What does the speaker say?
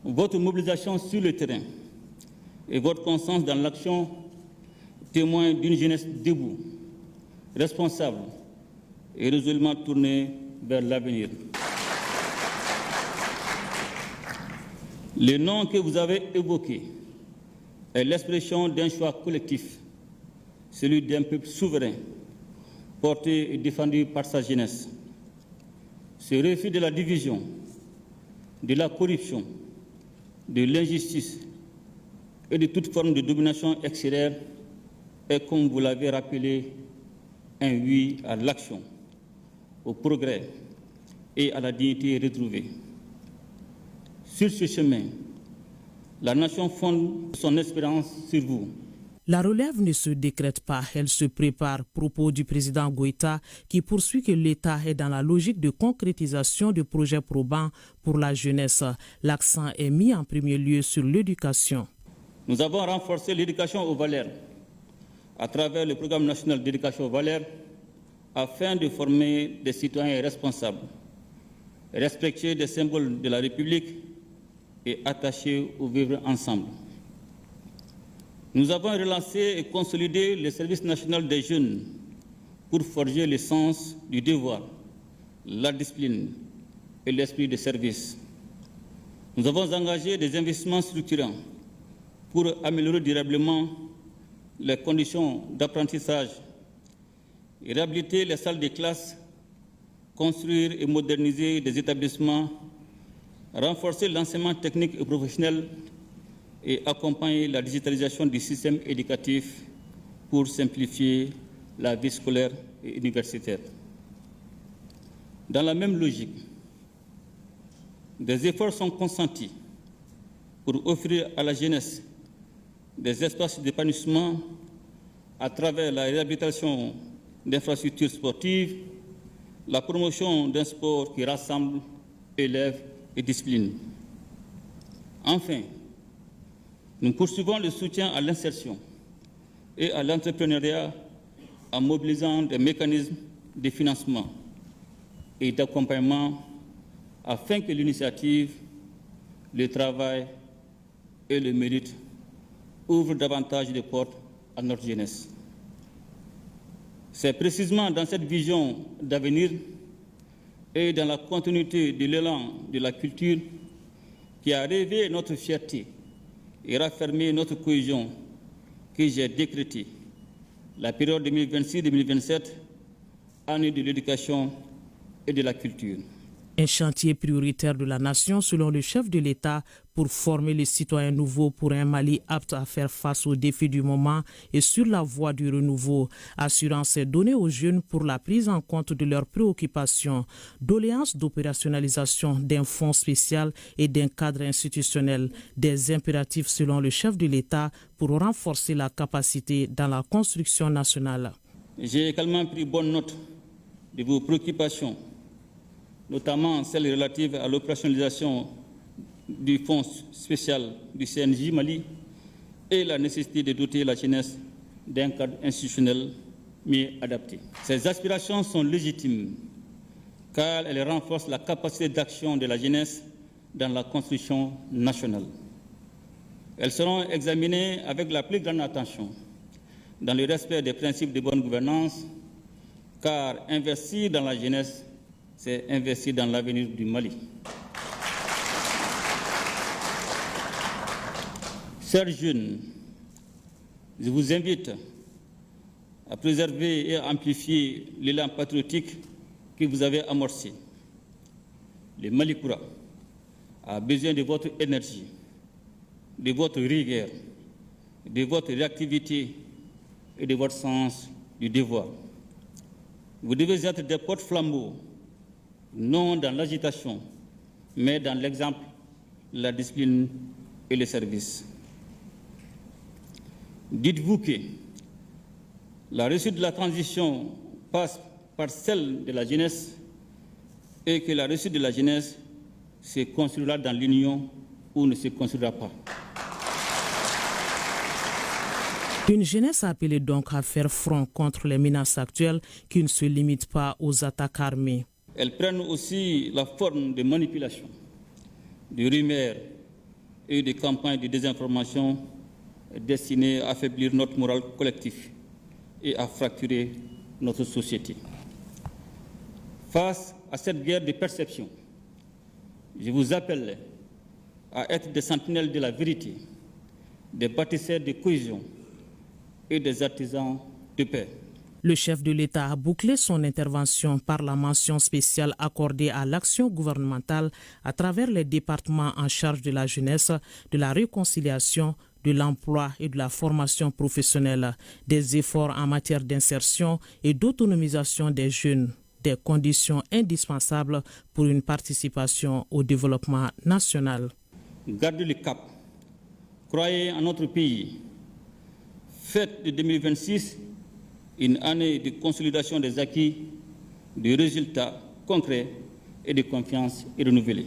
Votre mobilisation sur le terrain et votre constance dans l'action témoignent d'une jeunesse debout, responsable et résolument tournée vers l'avenir. Le nom que vous avez évoqué est l'expression d'un choix collectif, celui d'un peuple souverain, porté et défendu par sa jeunesse. Ce refus de la division, de la corruption, de l'injustice et de toute forme de domination extérieure est, comme vous l'avez rappelé, un oui à l'action, au progrès et à la dignité retrouvée. Sur ce chemin, la nation fonde son espérance sur vous. La relève ne se décrète pas, elle se prépare. Propos du président Goïta qui poursuit que l'État est dans la logique de concrétisation de projets probants pour la jeunesse. L'accent est mis en premier lieu sur l'éducation. Nous avons renforcé l'éducation aux valeurs à travers le programme national d'éducation aux valeurs afin de former des citoyens responsables, respectueux des symboles de la République et attachés au vivre ensemble. Nous avons relancé et consolidé le service national des jeunes pour forger le sens du devoir, la discipline et l'esprit de service. Nous avons engagé des investissements structurants pour améliorer durablement les conditions d'apprentissage, réhabiliter les salles de classe, construire et moderniser des établissements, renforcer l'enseignement technique et professionnel et accompagner la digitalisation du système éducatif pour simplifier la vie scolaire et universitaire. Dans la même logique, des efforts sont consentis pour offrir à la jeunesse des espaces d'épanouissement à travers la réhabilitation d'infrastructures sportives, la promotion d'un sport qui rassemble élèves et discipline. Enfin, nous poursuivons le soutien à l'insertion et à l'entrepreneuriat en mobilisant des mécanismes de financement et d'accompagnement afin que l'initiative, le travail et le mérite ouvrent davantage de portes à notre jeunesse. C'est précisément dans cette vision d'avenir et dans la continuité de l'élan de la culture qui a rêvé notre fierté et raffermé notre cohésion que j'ai décrété la période 2026-2027, année de l'éducation et de la culture. Un chantier prioritaire de la nation selon le chef de l'État pour former les citoyens nouveaux pour un Mali apte à faire face aux défis du moment et sur la voie du renouveau. Assurance est donnée aux jeunes pour la prise en compte de leurs préoccupations. Doléances d'opérationnalisation d'un fonds spécial et d'un cadre institutionnel. Des impératifs selon le chef de l'État pour renforcer la capacité dans la construction nationale. J'ai également pris bonne note de vos préoccupations, notamment celles relatives à l'opérationnalisation du fonds spécial du CNJ Mali et la nécessité de doter la jeunesse d'un cadre institutionnel mieux adapté. Ces aspirations sont légitimes car elles renforcent la capacité d'action de la jeunesse dans la construction nationale. Elles seront examinées avec la plus grande attention dans le respect des principes de bonne gouvernance car investir dans la jeunesse, c'est investir dans l'avenir du Mali. Chers jeunes, je vous invite à préserver et à amplifier l'élan patriotique que vous avez amorcé. Le Mali Koura a besoin de votre énergie, de votre rigueur, de votre réactivité et de votre sens du devoir. Vous devez être des porte-flambeaux, non dans l'agitation, mais dans l'exemple, la discipline et le service. Dites-vous que la réussite de la transition passe par celle de la jeunesse et que la réussite de la jeunesse se construira dans l'union ou ne se construira pas. Une jeunesse appelée donc à faire front contre les menaces actuelles qui ne se limitent pas aux attaques armées. Elles prennent aussi la forme de manipulation, de rumeurs et des campagnes de désinformation destinées à affaiblir notre moral collectif et à fracturer notre société. Face à cette guerre de perception, je vous appelle à être des sentinelles de la vérité, des bâtisseurs de cohésion et des artisans de paix. Le chef de l'État a bouclé son intervention par la mention spéciale accordée à l'action gouvernementale à travers les départements en charge de la jeunesse, de la réconciliation, de l'emploi et de la formation professionnelle, des efforts en matière d'insertion et d'autonomisation des jeunes, des conditions indispensables pour une participation au développement national. Gardez le cap, croyez en notre pays, faites de 2026 une année de consolidation des acquis, de résultats concrets et de confiance renouvelée.